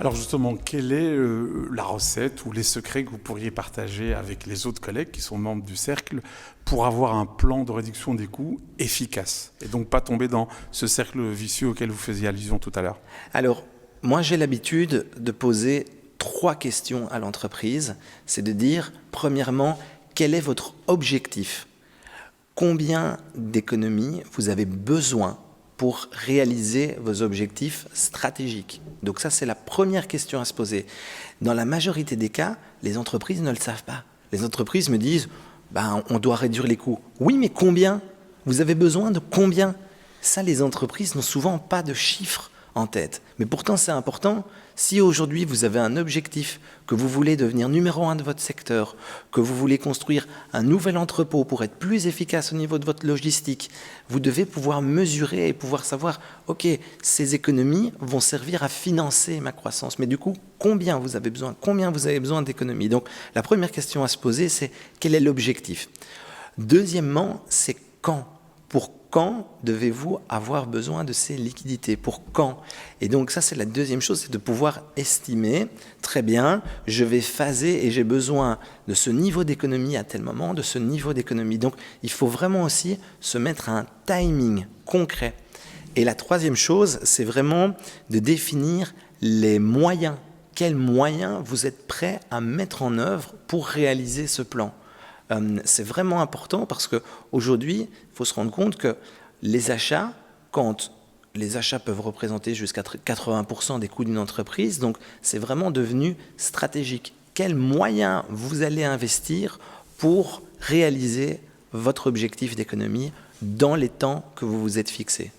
Alors justement, quelle est la recette ou les secrets que vous pourriez partager avec les autres collègues qui sont membres du cercle pour avoir un plan de réduction des coûts efficace et donc pas tomber dans ce cercle vicieux auquel vous faisiez allusion tout à l'heure? Alors, moi j'ai l'habitude de poser 3 questions à l'entreprise. C'est de dire, premièrement, quel est votre objectif? Combien d'économies vous avez besoin pour réaliser vos objectifs stratégiques? Donc ça, c'est la première question à se poser. Dans la majorité des cas, les entreprises ne le savent pas. Les entreprises me disent, on doit réduire les coûts. Oui, mais combien? Vous avez besoin de combien? Ça, les entreprises n'ont souvent pas de chiffres en tête. Mais pourtant, c'est important. Si aujourd'hui, vous avez un objectif, que vous voulez devenir numéro 1 de votre secteur, que vous voulez construire un nouvel entrepôt pour être plus efficace au niveau de votre logistique, vous devez pouvoir mesurer et pouvoir savoir, OK, ces économies vont servir à financer ma croissance. Mais du coup, combien vous avez besoin d'économies? Donc, la première question à se poser, c'est quel est l'objectif? Deuxièmement, c'est quand? Pour quand devez-vous avoir besoin de ces liquidités? Pour quand? Et donc ça, c'est la deuxième chose, c'est de pouvoir estimer, très bien, je vais phaser et j'ai besoin de ce niveau d'économie à tel moment, de ce niveau d'économie. Donc il faut vraiment aussi se mettre à un timing concret. Et la troisième chose, c'est vraiment de définir les moyens. Quels moyens vous êtes prêts à mettre en œuvre pour réaliser ce plan? C'est vraiment important parce qu'aujourd'hui, il faut se rendre compte que les achats, quand les achats peuvent représenter jusqu'à 80% des coûts d'une entreprise, donc c'est vraiment devenu stratégique. Quels moyens vous allez investir pour réaliser votre objectif d'économie dans les temps que vous vous êtes fixés?